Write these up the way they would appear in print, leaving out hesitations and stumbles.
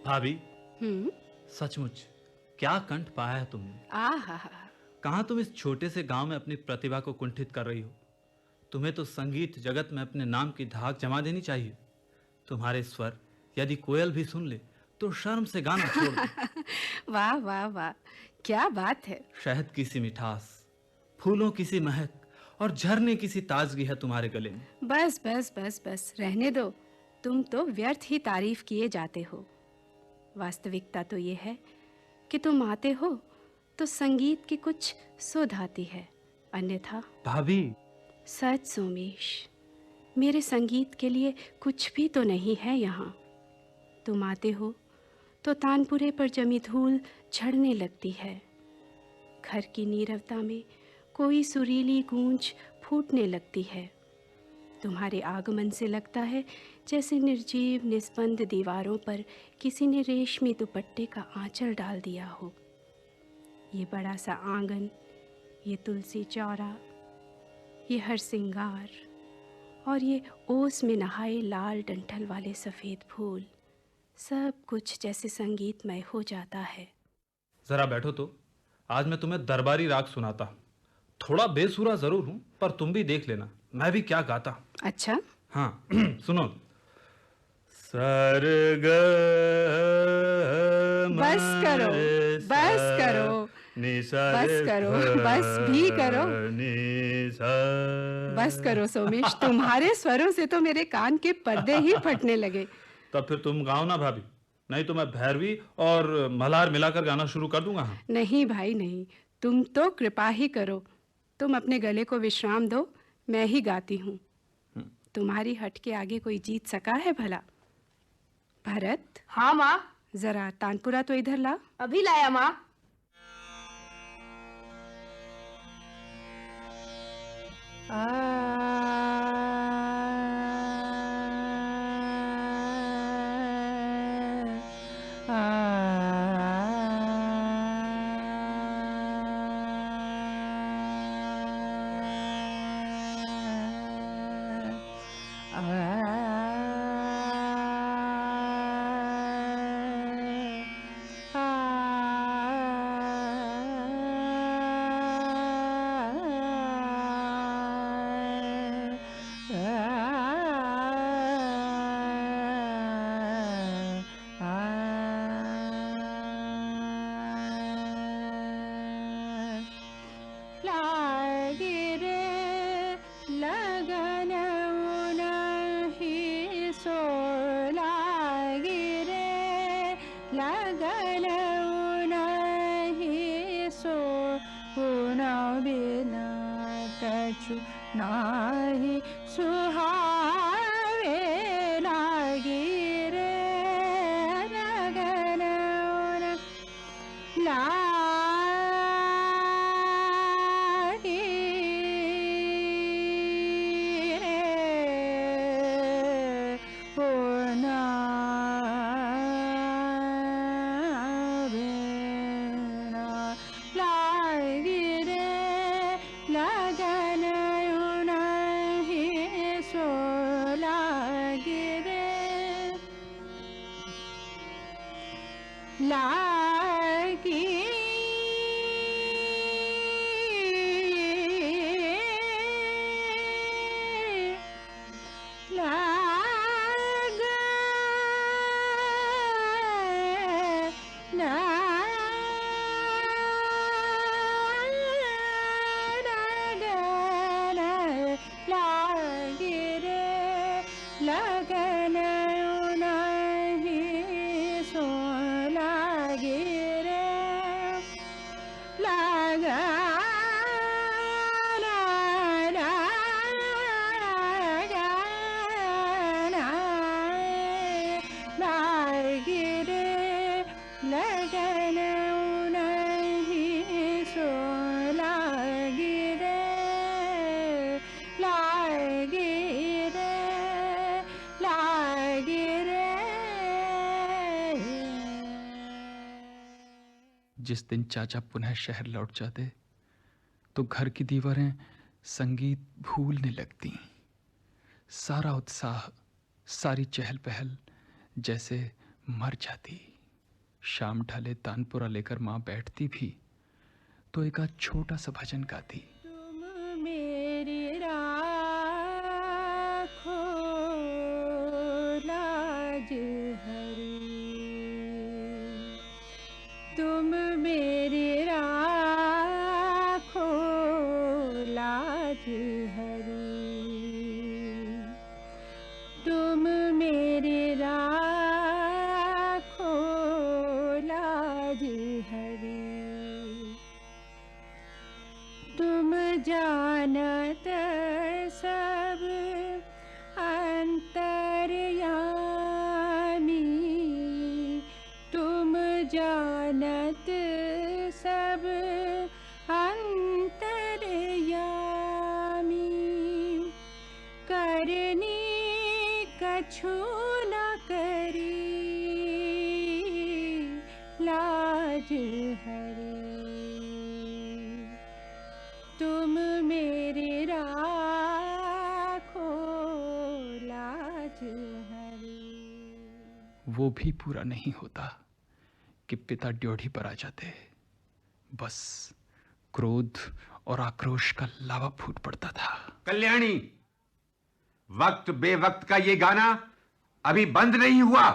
भाभी, हम्म। सचमुच क्या कंठ पाया है तुमने। आहा। कहाँ तुम इस छोटे से गांव में अपनी प्रतिभा को कुंठित कर रही हो। तुम्हें तो संगीत जगत में अपने नाम की धाक जमा देनी चाहिए। तुम्हारे स्वर यदि कोयल भी सुन ले तो शर्म से गाना छोड़ दे। वाह वाह वाह, क्या बात है। शहद की सी मिठास, फूलों की सी महक और झरने की सी ताजगी है तुम्हारे गले में। बस बस बस बस रहने दो। तुम तो व्यर्थ ही तारीफ किए जाते हो। वास्तविकता तो ये है कि तुम आते हो तो संगीत की कुछ सुध आती है, अन्यथा। भाभी, सच सोमेश, मेरे संगीत के लिए कुछ भी तो नहीं है यहाँ। तुम आते हो तो तानपुरे पर जमी धूल झड़ने लगती है। घर की नीरवता में कोई सुरीली गूंज फूटने लगती है। तुम्हारे आगमन से लगता है जैसे निर्जीव निस्पंद दीवारों पर किसी ने रेशमी दुपट्टे का आंचल डाल दिया हो। ये बड़ा सा आंगन, ये तुलसी चौरा, ये हर सिंगार और ये ओस में नहाए लाल डंठल वाले सफ़ेद फूल, सब कुछ जैसे संगीतमय हो जाता है। जरा बैठो तो। आज मैं तुम्हें दरबारी राग सुनाता हूँ। थोड़ा बेसुरा जरूर हूं, पर तुम भी देख लेना मैं भी क्या गाता हूं। अच्छा। हाँ सुनो। सरग बस करो, मरे बस सा, करो, निसा बस रे करो, बस भी करो। फ, निसा। बस करो सोमेश, तुम्हारे स्वरों से तो मेरे कान के पर्दे ही फटने लगे। तब फिर तुम गाओ ना भाभी, नहीं तो मैं भैरवी और मल्हार मिलाकर गाना शुरू कर दूंगा। हाँ, नहीं भाई नहीं, तुम तो कृपा ही करो। तुम अपने गले को विश्राम दो, मैं ही गाती हूँ। तुम्हारी हट के आगे कोई जीत सका है भला? भरत, हाँ माँ, जरा तानपुरा तो इधर ला। अभी लाया माँ। नाही सुहावे लागी रे लगन लागी रे पुना बिना लागी रे लगन लागी लाग ना लगन लागी रे लगन जिस दिन चाचा पुनः शहर लौट जाते तो घर की दीवारें संगीत भूलने लगती। सारा उत्साह, सारी चहल पहल जैसे मर जाती। शाम ढले तानपुरा लेकर माँ बैठती भी तो एक आध छोटा सा भजन गाती। तुम मेरी राखो लाज हरी, तुम मेरी राखो लाज हरी, तुम मेरी राखो लाज हरी, तुम जानत सब अंतर्यामी, तुम जानत सब अंतर्यामी, करनी कछु न करी लाज हरी, तुम मेरी राखो लाज हरी। वो भी पूरा नहीं होता कि पिता ड्योढ़ी पर आ जाते। बस क्रोध और आक्रोश का लावा फूट पड़ता था। कल्याणी, वक्त बेवक्त का ये गाना अभी बंद नहीं हुआ,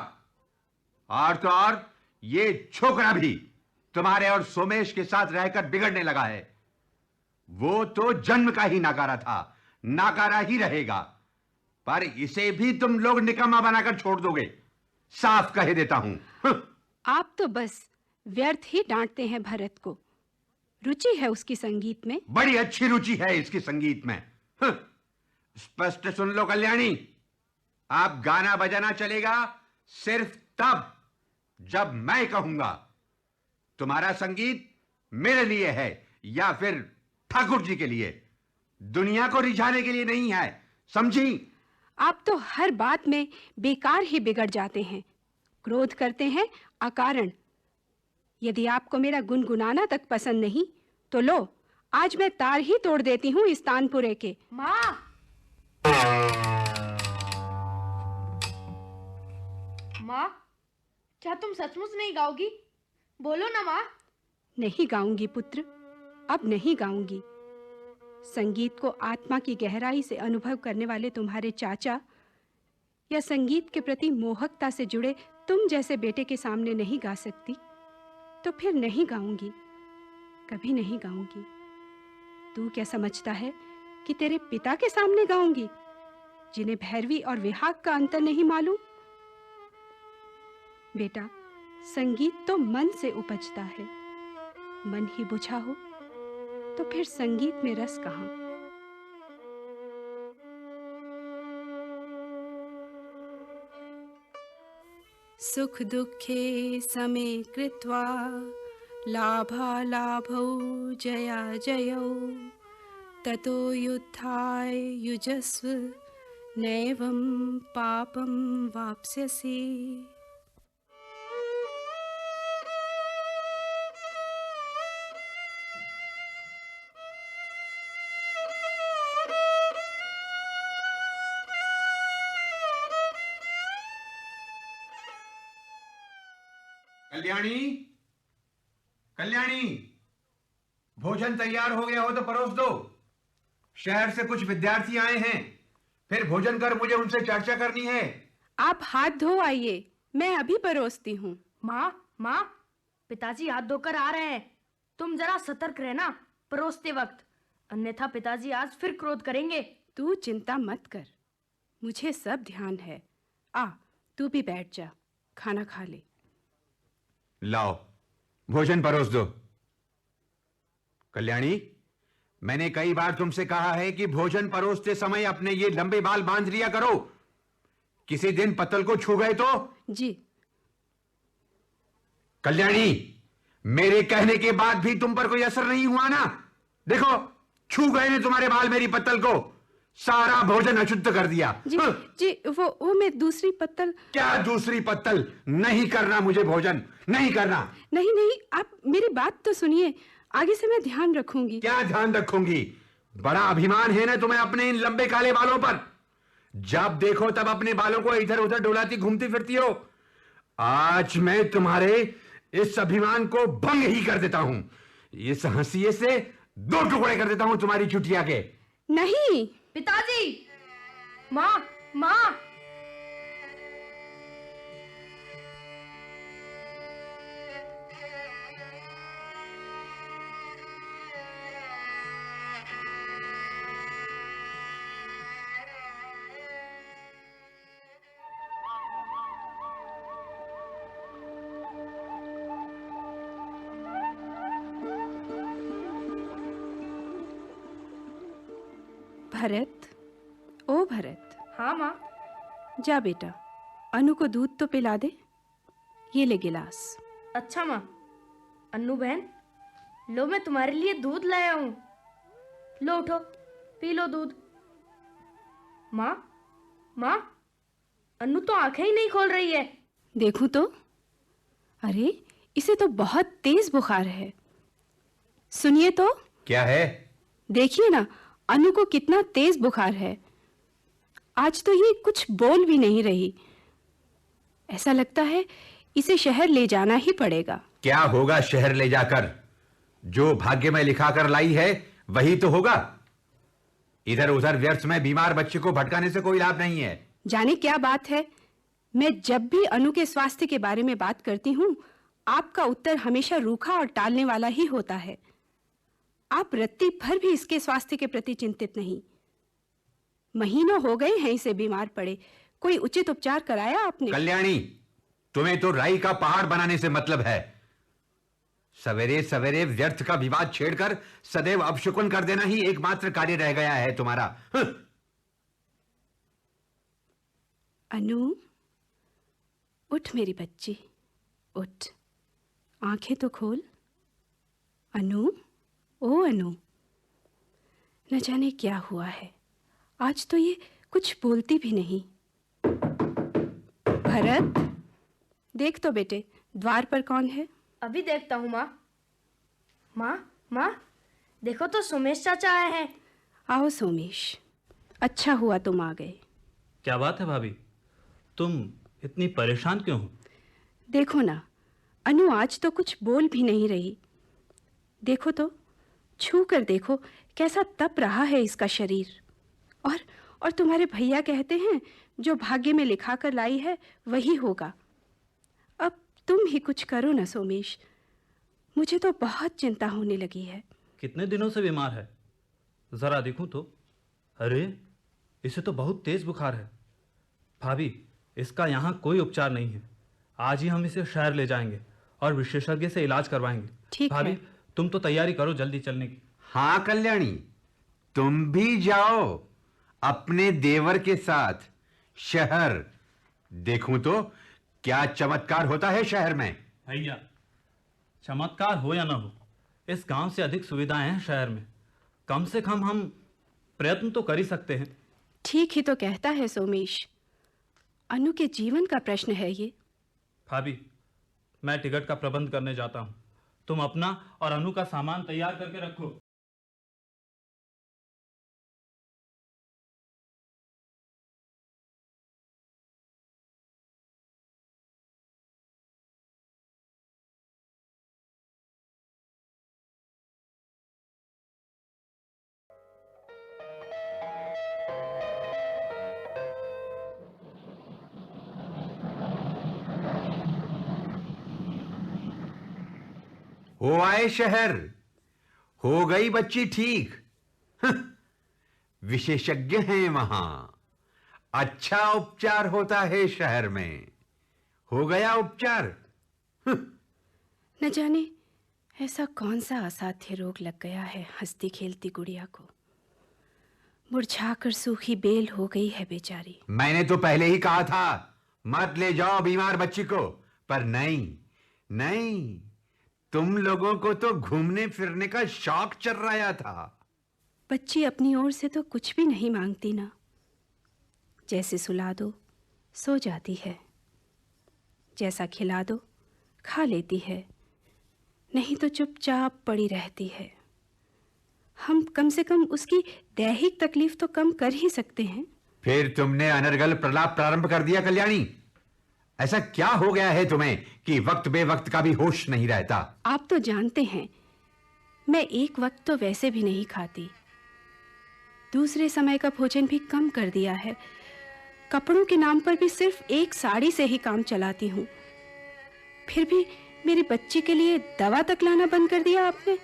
और तो और ये छोकरा भी तुम्हारे और सोमेश के साथ रहकर बिगड़ने लगा है। वो तो जन्म का ही नाकारा था, नाकारा ही रहेगा, पर इसे भी तुम लोग निकम्मा बनाकर छोड़ दोगे, साफ कह देता हूं। आप तो बस व्यर्थ ही डांटते हैं भरत को। रुचि है उसकी संगीत में। बड़ी अच्छी रुचि है इसकी संगीत में। स्पष्ट सुन लो कल्याणी, आप गाना बजाना चलेगा सिर्फ तब जब मैं कहूंगा। तुम्हारा संगीत मेरे लिए है या फिर ठाकुर जी के लिए, दुनिया को रिझाने के लिए नहीं है, समझी? आप तो हर बात में बेकार ही बिगड़ जाते हैं, क्रोध करते हैं अकारण। यदि आपको मेरा गुनगुनाना तक पसंद नहीं तो लो, आज मैं तार ही तोड़ देती हूँ इस तानपुरे के। माँ, माँ, क्या तुम सचमुच नहीं गाओगी? बोलो ना माँ। नहीं गाऊंगी पुत्र, अब नहीं गाऊंगी। संगीत को आत्मा की गहराई से अनुभव करने वाले तुम्हारे चाचा या संगीत के प्रति मोहकता से जुड़े तुम जैसे बेटे के सामने नहीं गा सकती तो फिर नहीं गाऊंगी, कभी नहीं गाऊंगी। तू क्या समझता है कि तेरे पिता के सामने गाऊंगी, जिन्हें भैरवी और विहाग का अंतर नहीं मालूम? बेटा, संगीत तो मन से उपजता है, मन ही बुझा हो तो फिर संगीत में रस कहाँ? सुख दुखे समे कृत्वा लाभालाभौ जया जयौ ततो युद्धाय युजस्व नैवं पापं वाप्स्यसि। कल्याणी, कल्याणी, भोजन तैयार हो गया हो तो परोस दो। शहर से कुछ विद्यार्थी आए हैं, फिर भोजन कर मुझे उनसे चर्चा करनी है। आप हाथ धो आइए, मैं अभी परोसती हूँ। माँ, माँ, पिताजी हाथ धोकर आ रहे हैं, तुम जरा सतर्क रहना परोसते वक्त, अन्यथा पिताजी आज फिर क्रोध करेंगे। तू चिंता मत कर, मुझे सब ध्यान है। आ, तू भी बैठ जा, खाना खा ले। लाओ, भोजन परोस दो। कल्याणी, मैंने कई बार तुमसे कहा है कि भोजन परोसते समय अपने ये लंबे बाल बांध लिया करो, किसी दिन पत्तल को छू गए तो। जी। कल्याणी, मेरे कहने के बाद भी तुम पर कोई असर नहीं हुआ ना? देखो, छू गए ने तुम्हारे बाल मेरी पत्तल को, सारा भोजन अशुद्ध कर दिया। जी, जी, वो मैं दूसरी पत्तल। क्या दूसरी पत्तल? नहीं करना मुझे भोजन, नहीं करना। नहीं नहीं, आप मेरी बात तो सुनिए, आगे से मैं ध्यान रखूंगी। क्या ध्यान रखूंगी? बड़ा अभिमान है ना तुम्हें अपने इन लंबे काले बालों पर, जब देखो तब अपने बालों को इधर उधर डुलाती घूमती फिरती हो। आज मैं तुम्हारे इस अभिमान को भंग ही कर देता हूं। इस हंसिए से 2 टुकड़े कर देता हूं तुम्हारी चुटिया के। नहीं। पिताजी, माँ, माँ। भरत, ओ भरत, हाँ माँ। जा बेटा, अनु को दूध तो पिला दे। ये ले गिलास। अच्छा माँ। अन्नू बहन, लो मैं तुम्हारे लिए दूध लाया हूँ। लो उठो, पी लो दूध। माँ, माँ, अन्नू तो आंखें ही नहीं खोल रही है। देखूं तो। अरे, इसे तो बहुत तेज बुखार है। सुनिए तो। क्या है? देखिए ना, अनु को कितना तेज बुखार है। आज तो ये कुछ बोल भी नहीं रही। ऐसा लगता है इसे शहर ले जाना ही पड़ेगा। क्या होगा शहर ले जाकर? जो भाग्य में लिखा कर लाई है वही तो होगा। इधर उधर व्यर्थ में बीमार बच्चे को भटकाने से कोई लाभ नहीं है। जाने क्या बात है, मैं जब भी अनु के स्वास्थ्य के बारे में बात करती हूँ, आपका उत्तर हमेशा रूखा और टालने वाला ही होता है। आप रत्ती भर भी इसके स्वास्थ्य के प्रति चिंतित नहीं। महीनों हो गए हैं इसे बीमार पड़े। कोई उचित उपचार कराया आपने? कल्याणी, तुम्हें तो राई का पहाड़ बनाने से मतलब है। सवेरे सवेरे व्यर्थ का विवाद छेड़कर सदैव अपशकुन कर देना ही एकमात्र कार्य रह गया है तुम्हारा। अनु, उठ मेरी बच्ची, उठ। आंखें तो खोल। अनु, ओ अनु, न जाने क्या हुआ है, आज तो ये कुछ बोलती भी नहीं। भरत, देख तो बेटे, द्वार पर कौन है? अभी देखता हूँ माँ। माँ, माँ, देखो तो सोमेश चाचा आए हैं। आओ सोमेश, अच्छा हुआ तुम आ गए। क्या बात है भाभी, तुम इतनी परेशान क्यों हो? देखो ना, अनु आज तो कुछ बोल भी नहीं रही। देखो तो, छू कर देखो कैसा तप रहा है इसका शरीर। और तुम्हारे भैया कहते हैं जो भाग्य में लिखा कर लाई है वही होगा। अब तुम ही कुछ करो ना सोमेश, मुझे तो बहुत चिंता होने लगी है। कितने दिनों से बीमार है? जरा देखूं तो। अरे, इसे तो बहुत तेज बुखार है। भाभी, इसका यहाँ कोई उपचार नहीं है। आज ही हम इसे शहर ले जाएंगे और विशेषज्ञ से इलाज करवाएंगे। ठीक है। भाभी, तुम तो तैयारी करो जल्दी चलने की। हाँ कल्याणी, तुम भी जाओ अपने देवर के साथ शहर। देखूं तो क्या चमत्कार होता है शहर में। भैया, चमत्कार हो या ना हो, इस गांव से अधिक सुविधाएं हैं शहर में। कम से कम हम प्रयत्न तो कर ही सकते हैं। ठीक ही तो कहता है सोमेश, अनु के जीवन का प्रश्न है ये। भाभी, मैं टिकट का प्रबंध करने जाता हूं। तुम अपना और अनु का सामान तैयार करके रखो। हो आए शहर, हो गई बच्ची ठीक। विशेषज्ञ हैं वहां, अच्छा उपचार होता है शहर में। हो गया उपचार। न जाने ऐसा कौन सा असाध्य रोग लग गया है हंसती खेलती गुड़िया को। मुरझाकर सूखी बेल हो गई है बेचारी। मैंने तो पहले ही कहा था मत ले जाओ बीमार बच्ची को, पर नहीं नहीं, तुम लोगों को तो घूमने फिरने का शौक चल रहा था। बच्ची अपनी ओर से तो कुछ भी नहीं मांगती ना। जैसे सुला दो सो जाती है, जैसा खिला दो खा लेती है, नहीं तो चुपचाप पड़ी रहती है। हम कम से कम उसकी दैहिक तकलीफ तो कम कर ही सकते हैं। फिर तुमने अनर्गल प्रलाप प्रारंभ कर दिया कल्याणी। ऐसा क्या हो गया है तुम्हें कि वक्त बेवक्त का भी होश नहीं रहता? आप तो जानते हैं मैं एक वक्त तो वैसे भी नहीं खाती, दूसरे समय का भोजन भी कम कर दिया है। कपड़ों के नाम पर भी सिर्फ एक साड़ी से ही काम चलाती हूँ। फिर भी मेरी बच्ची के लिए दवा तक लाना बंद कर दिया आपने।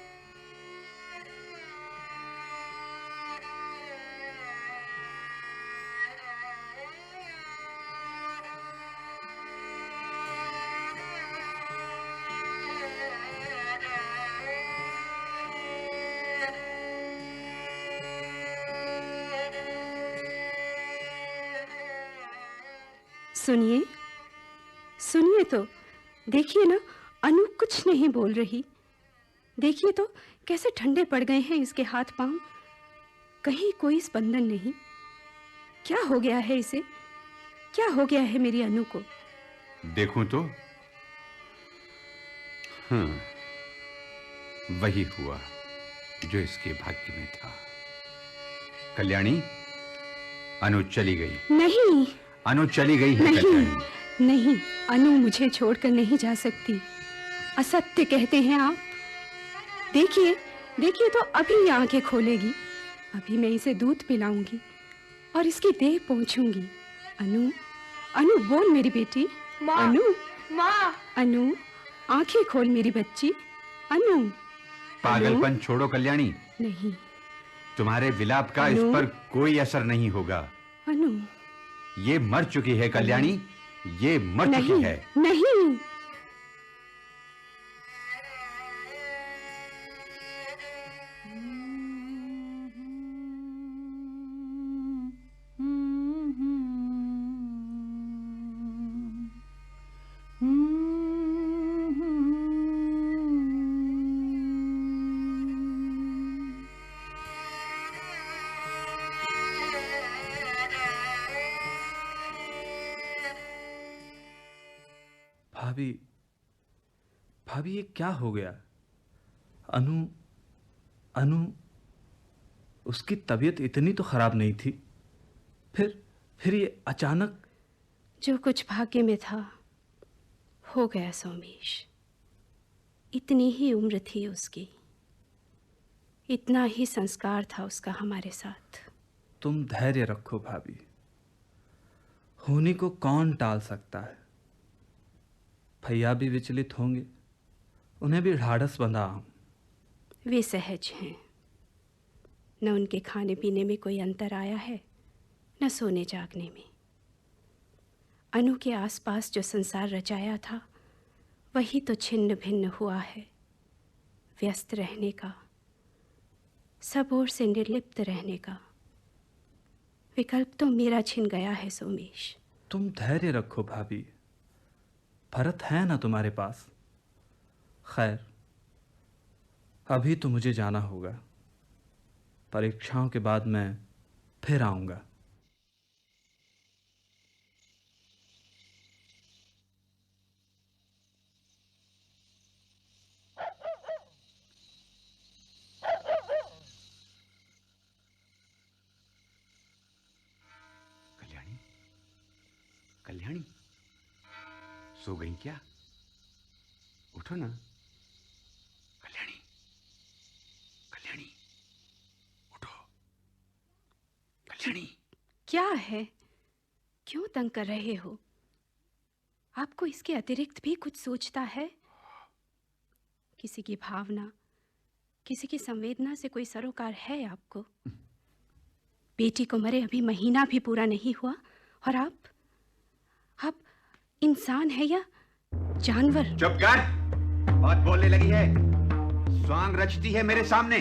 सुनिए सुनिए तो, देखिए ना, अनु कुछ नहीं बोल रही। देखिए तो कैसे ठंडे पड़ गए हैं इसके हाथ पांव, कहीं कोई स्पंदन नहीं। क्या हो गया है इसे? क्या हो गया है मेरी अनु को? देखूं तो वही हुआ जो इसके भाग्य में था। कल्याणी, अनु चली गई। नहीं, अनु चली गई है नहीं, कल्याणी। नहीं, अनु मुझे छोड़कर नहीं जा सकती। असत्य कहते हैं आप। देखिए देखिए तो अभी ये आंखें खोलेगी, अभी मैं इसे दूध पिलाऊंगी और इसकी देह पोंछूंगी। अनु, अनु बोल मेरी बेटी। माँ, अनु, माँ। अनु आंखें खोल मेरी बच्ची। अनु। पागलपन छोड़ो कल्याणी, नहीं। तुम्हारे विलाप का इस अनु? पर कोई असर नहीं होगा। अनु। ये मर चुकी है कल्याणी, ये मर चुकी नहीं, है। नहीं। भाभी, भाभी ये क्या हो गया? अनु, अनु, उसकी तबीयत इतनी तो खराब नहीं थी, फिर ये अचानक। जो कुछ भाग्य में था हो गया सोमेश। इतनी ही उम्र थी उसकी, इतना ही संस्कार था उसका हमारे साथ। तुम धैर्य रखो भाभी, होने को कौन टाल सकता है। भैया भी विचलित होंगे, उन्हें भी ढाढ़स बंधा हूं। वे सहज हैं, न उनके खाने पीने में कोई अंतर आया है, न सोने जागने में। अनु के आसपास जो संसार रचाया था वही तो छिन्न भिन्न हुआ है। व्यस्त रहने का, सब ओर से निर्लिप्त रहने का विकल्प तो मेरा छिन गया है सोमेश। तुम धैर्य रखो भाभी, भरत है ना तुम्हारे पास। खैर, अभी तो मुझे जाना होगा, परीक्षाओं के बाद मैं फिर आऊंगा। कल्याणी, कल्याणी, सो गई क्या? उठो ना कल्याणी, कल्याणी, उठो कल्याणी। क्या है? क्यों तंग कर रहे हो? आपको इसके अतिरिक्त भी कुछ सोचता है? किसी की भावना, किसी की संवेदना से कोई सरोकार है आपको? बेटी को मरे अभी महीना भी पूरा नहीं हुआ और आप इंसान है या जानवर? चुप कर, बहुत बोलने लगी है। स्वांग रचती है मेरे सामने,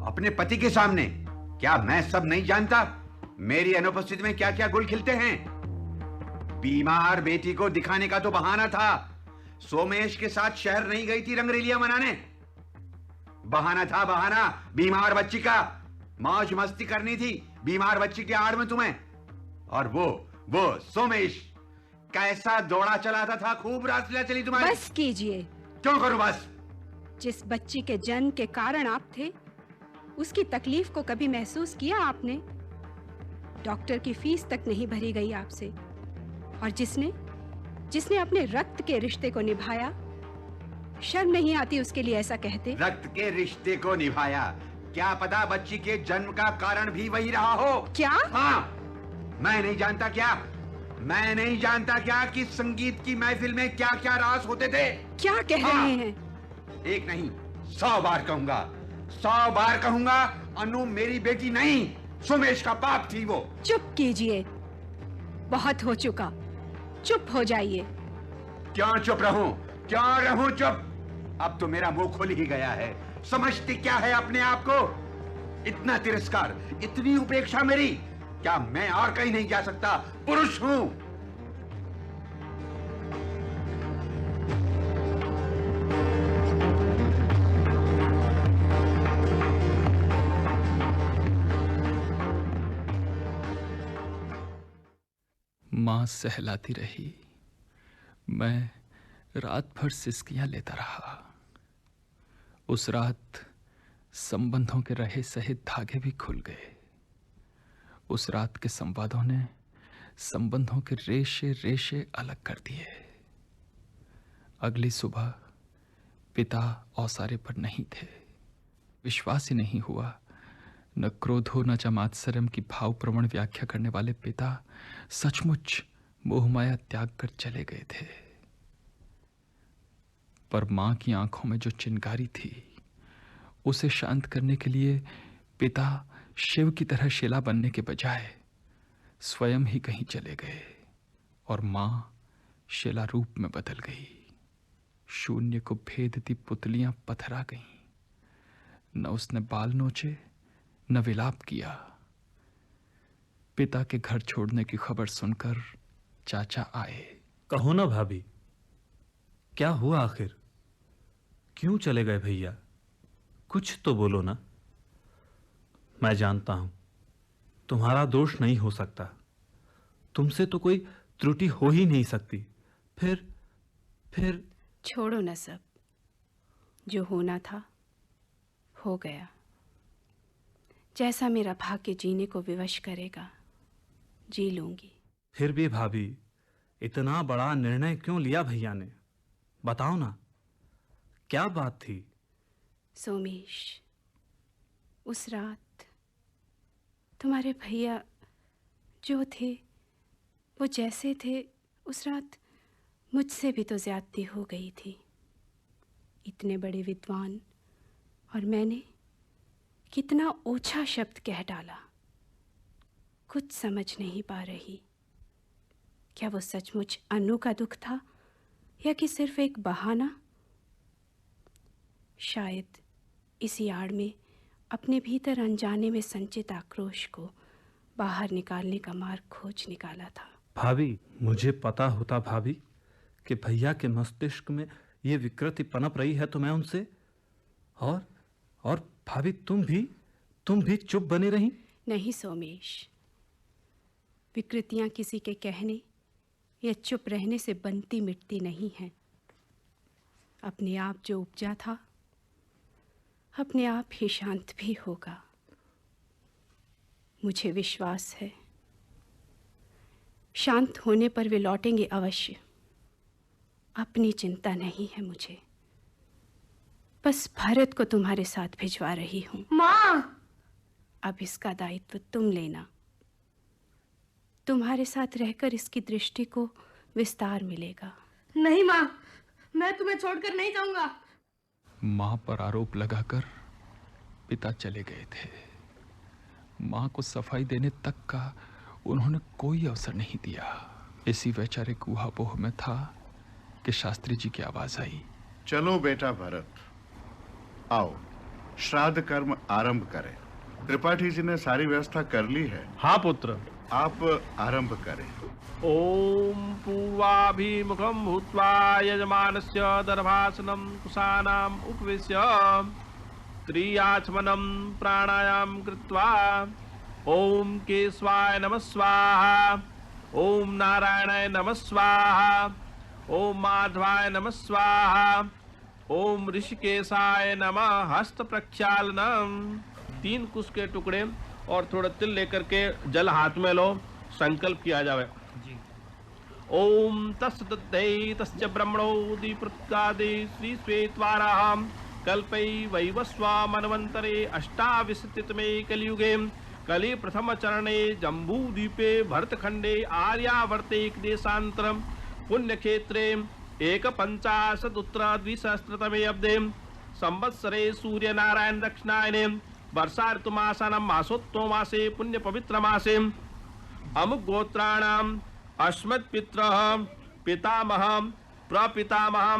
अपने पति के सामने। क्या मैं सब नहीं जानता? मेरी अनुपस्थिति में क्या क्या गुल खिलते हैं। बीमार बेटी को दिखाने का तो बहाना था। सोमेश के साथ शहर नहीं गई थी रंगरेलियां मनाने, बहाना था, बहाना। बीमार बच्ची का मौज मस्ती करनी थी बीमार बच्ची के आड़ में तुम्हें। और वो सोमेश कैसा दौड़ा चलाता था, खूब रासलीला चली तुम्हारी। बस कीजिए। क्यों करूं बस? जिस बच्ची के जन्म के कारण आप थे, उसकी तकलीफ को कभी महसूस किया आपने? डॉक्टर की फीस तक नहीं भरी गई आपसे, और जिसने जिसने अपने रक्त के रिश्ते को निभाया, शर्म नहीं आती उसके लिए ऐसा कहते? रक्त के रिश्ते को निभाया, क्या पता बच्ची के जन्म का कारण भी वही रहा हो। क्या? हाँ, मैं नहीं जानता क्या, मैं नहीं जानता क्या कि संगीत की महफिल में क्या क्या राज होते थे। क्या कह रहे हैं? एक नहीं 100 बार कहूंगा, 100 बार कहूंगा, अनु मेरी बेटी नहीं, सोमेश का बाप थी वो। चुप कीजिए, बहुत हो चुका, चुप हो जाइए। क्यों चुप रहूं, क्यों रहूं चुप? अब तो मेरा मुंह खुल ही गया है। समझती क्या है अपने आप को? इतना तिरस्कार, इतनी उपेक्षा मेरी, क्या मैं और कहीं नहीं जा सकता? पुरुष हूं। मां सहलाती रही, मैं रात भर सिसकियां लेता रहा। उस रात संबंधों के रहे सहित धागे भी खुल गए। उस रात के संवादों ने संबंधों के रेशे रेशे अलग कर दिए। अगली सुबह पिता औसारे पर नहीं थे। विश्वास ही नहीं हुआ, न क्रोधो न च मात्सर्यम की भावप्रवण व्याख्या करने वाले पिता सचमुच मोहमाया त्याग कर चले गए थे। पर मां की आंखों में जो चिंगारी थी, उसे शांत करने के लिए पिता शिव की तरह शिला बनने के बजाय स्वयं ही कहीं चले गए और मां शिला रूप में बदल गई। शून्य को भेदती पुतलियां पथरा गईं। न उसने बाल नोचे, न विलाप किया। पिता के घर छोड़ने की खबर सुनकर चाचा आए। कहो ना भाभी, क्या हुआ आखिर? क्यों चले गए भैया? कुछ तो बोलो ना। मैं जानता हूं तुम्हारा दोष नहीं हो सकता, तुमसे तो कोई त्रुटि हो ही नहीं सकती। फिर छोड़ो ना सब, जो होना था हो गया। जैसा मेरा भाग्य जीने को विवश करेगा जी लूंगी। फिर भी भाभी, इतना बड़ा निर्णय क्यों लिया भैया ने? बताओ ना, क्या बात थी? सोमेश, उस रात तुम्हारे भैया जो थे वो जैसे थे, उस रात मुझसे भी तो ज्यादती हो गई थी। इतने बड़े विद्वान और मैंने कितना ओछा शब्द कह डाला। कुछ समझ नहीं पा रही, क्या वो सचमुच अनु का दुख था या कि सिर्फ एक बहाना? शायद इसी आड़ में अपने भीतर अनजाने में संचित आक्रोश को बाहर निकालने का मार्ग खोज निकाला था। भाभी, मुझे पता होता भाभी कि भैया के मस्तिष्क में ये विकृति पनप रही है तो मैं उनसे और भाभी तुम भी चुप बनी रही? नहीं सोमेश, विकृतियां किसी के कहने या चुप रहने से बनती मिटती नहीं हैं। अपने आप जो उपजा था अपने आप ही शांत भी होगा। मुझे विश्वास है शांत होने पर वे लौटेंगे अवश्य। अपनी चिंता नहीं है मुझे, बस भरत को तुम्हारे साथ भिजवा रही हूं। माँ! अब इसका दायित्व तुम लेना। तुम्हारे साथ रहकर इसकी दृष्टि को विस्तार मिलेगा। नहीं माँ, मैं तुम्हें छोड़कर नहीं जाऊंगा। मां पर आरोप लगाकर पिता चले गए थे। मां को सफाई देने तक का उन्होंने कोई अवसर नहीं दिया। इसी वैचारिक ऊहापोह में था कि शास्त्री जी की आवाज आई। चलो बेटा भरत, आओ श्राद्ध कर्म आरंभ करें। त्रिपाठी जी ने सारी व्यवस्था कर ली है। हाँ पुत्र। आप आरंभ करें। ओम पूर्वाभिमुखं भूत्वा यजमानस्य दर्भासनं कुशानाम् उपविश्य त्रियाचमनं प्राणायाम कृत्वा ओम केशवाय नमः स्वाहा, ओम नारायणाय नमः स्वाहा, ओम माधवाय नमः स्वाहा, ओम ऋषिकेशाय नमः हस्त प्रक्षालनम। 3 कुश के टुकड़े और थोड़ा तिल लेकर के जल हाथ में लो, संकल्प किया जावे। ओम तत्सदद्धे तस्य ब्रह्मणो दीप्रत्यादे श्री श्वेतवाराः कल्पै वैवस्वामन्वन्तरे अष्टाविंशतितमे कलियुगे कलि प्रथम चरणे जम्बूद्वीपे भरतखंडे आर्यावर्ते देशान्तरं पुण्यक्षेत्रे एकपञ्चाशदुत्तर द्विसहस्रतमे अब्दे संवत्सरे सूर्यनारायण दक्षिणायने वर्षा ऋतुमासानां मासोत्तम मासे पुण्य पवित्र मासे अमुक गोत्राणाम् अस्मत्पित्रः पितामहः प्रपितामहः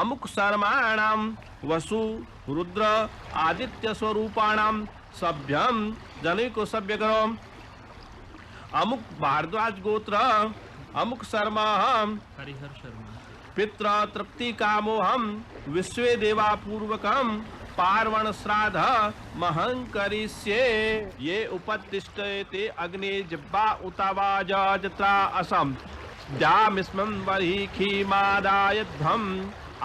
अमुक शर्माणां वसु रुद्र आदित्य स्वरूपाणां सभ्यं जनिको सभ्यकरो अमुक भारद्वाज गोत्र अमुक शर्मा हरिहर शर्मा पित्र तृप्ति कामोहम विश्वे देवा पूर्वकम पार्वण श्राद्ध महं करिष्ये ये उपतिष्ठते अग्नि जिह्वा उतावाज जत्रा असम द्यामिस्मं वरीखी मादायध्वम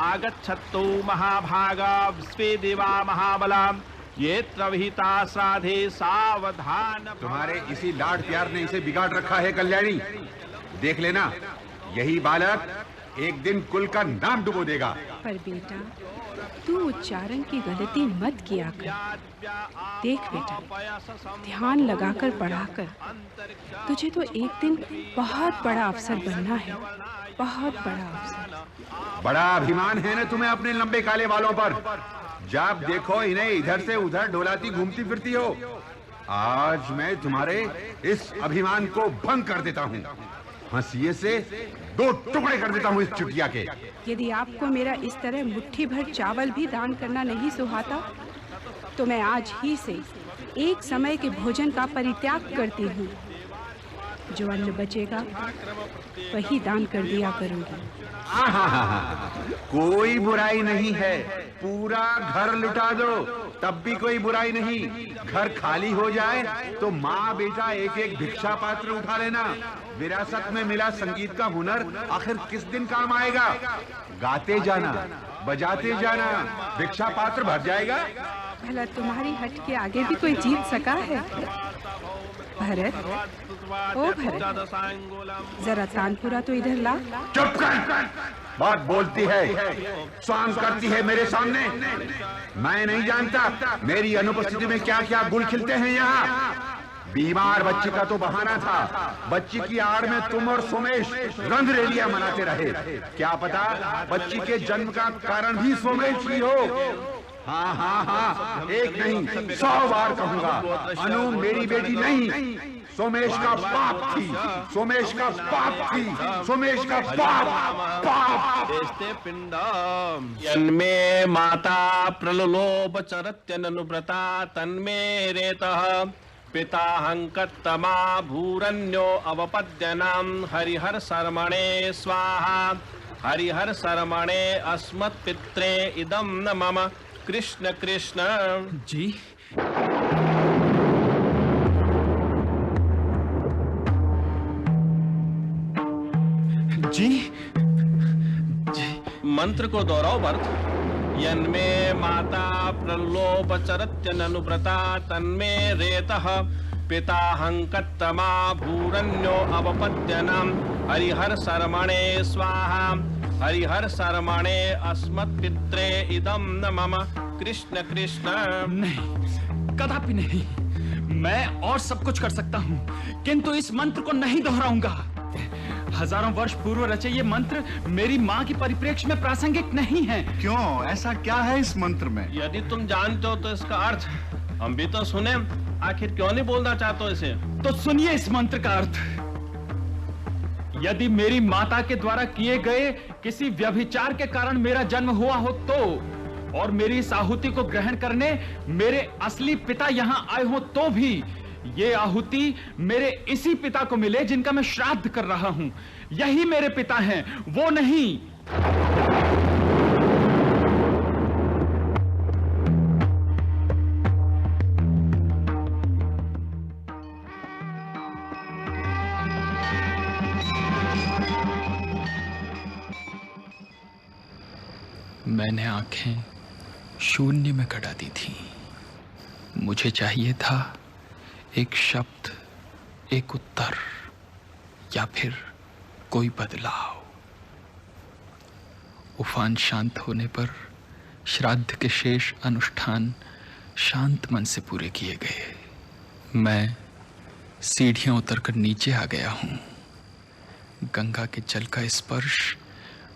आगच्छत्तो महाभागा विश्वे देवा महाबला ये विहिता श्राद्धे सावधान। तुम्हारे इसी लाड प्यार ने इसे बिगाड़ रखा है कल्याणी। देख लेना, यही बालक एक दिन कुल का नाम डुबो देगा। पर बेटा, तू उच्चारण की गलती मत किया कर। देख बेटा, ध्यान लगाकर पढ़ा कर। तुझे तो एक दिन बहुत बड़ा अफसर बनना है, बहुत बड़ा अफसर। बड़ा अभिमान है ना तुम्हें अपने लंबे काले बालों पर। जब देखो इन्हें इधर से उधर डोलाती घूमती फिरती हो। आज मैं तुम्हारे इस अभिमान को भंग कर देता हूँ। हंसिए से दो टुकड़े कर देता हूँ इस चुटिया के। यदि आपको मेरा इस तरह मुट्ठी भर चावल भी दान करना नहीं सुहाता, तो मैं आज ही से एक समय के भोजन का परित्याग करती हूँ। जो अन्न बचेगा वही दान कर दिया करूँगी। कोई बुराई नहीं है, पूरा घर लुटा दो तब भी कोई बुराई नहीं। घर खाली हो जाए तो माँ बेटा एक एक भिक्षा पात्र उठा लेना। विरासत में मिला संगीत का हुनर आखिर किस दिन काम आएगा। गाते जाना, बजाते जाना, भिक्षा पात्र भर जाएगा। भला तुम्हारी हट के आगे भी कोई जीत सका है? भरत, ओ भरत, जरा तानपुरा तो इधर ला। चुप कर, बात बोलती है, स्वांग करती है मेरे सामने। मैं नहीं जानता मेरी अनुपस्थिति में क्या क्या गुल खिलते हैं यहाँ। बीमार बच्ची का तो बहाना था, बच्ची की आड़ में तुम और सोमेश रंगरेलियां मनाते रहे। क्या पता बच्ची के जन्म का कारण भी सोमेश ही हो। हाँ हाँ हाँ, एक नहीं 100 बार कहूंगा, अनु मेरी बेटी नहीं, सोमेश का पाप थी, सोमेश का पाप थी, सोमेश का पाप। यन्मे माता प्रलोभ चरत्यनुव्रता तन्मे रेतः पिता हंकत्तमा भूरन्यो अवपद्यनाम हरिहर शर्मणे स्वाहा हरिहर शर्मणे अस्मत्पित्रे इदं न मम कृष्ण कृष्ण। जी जी जी मंत्र को दोहराओ भरत। यन्मे माता प्रलोभ चरत्यनुव्रता तन्मे रेतः पिता हंकत्तमा भूरन्यो अवपद्यनाम हरिहर शर्मणे स्वाहा हरिहर शर्मणे अस्मत्पित्रे इदं न मम कृष्ण कृष्ण। नहीं, कदापि नहीं। मैं और सब कुछ कर सकता हूँ, किंतु इस मंत्र को नहीं दोहराऊंगा। हजारों वर्ष पूर्व रचे ये मंत्र मेरी माँ की परिप्रेक्ष्य में प्रासंगिक नहीं है। क्यों, ऐसा क्या है इस मंत्र में? यदि तुम जानते हो तो इसका अर्थ हम भी तो सुने। आखिर क्यों नहीं बोलना चाहते हो इसे? तो सुनिए इस मंत्र का अर्थ। यदि मेरी माता के द्वारा किए गए किसी व्यभिचार के कारण मेरा जन्म हुआ हो तो, और मेरी इस आहुति को ग्रहण करने मेरे असली पिता यहाँ आए हो तो भी, ये आहुति मेरे इसी पिता को मिले जिनका मैं श्राद्ध कर रहा हूं। यही मेरे पिता हैं, वो नहीं। मैंने आंखें शून्य में गड़ा दी थी। मुझे चाहिए था एक शब्द, एक उत्तर, या फिर कोई बदलाव। उफान शांत होने पर श्राद्ध के शेष अनुष्ठान शांत मन से पूरे किए गए। मैं सीढ़ियां उतरकर नीचे आ गया हूं। गंगा के जल का स्पर्श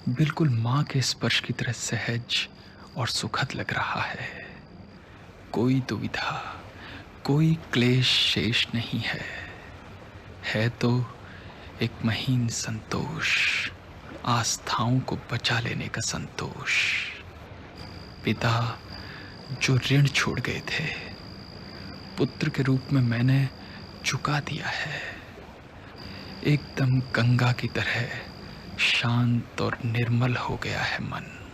बिल्कुल मां के स्पर्श की तरह सहज और सुखद लग रहा है। कोई दुविधा, कोई क्लेश शेष नहीं है तो एक महीन संतोष, आस्थाओं को बचा लेने का संतोष। पिता जो ऋण छोड़ गए थे, पुत्र के रूप में मैंने चुका दिया है। एकदम गंगा की तरह शांत और निर्मल हो गया है मन।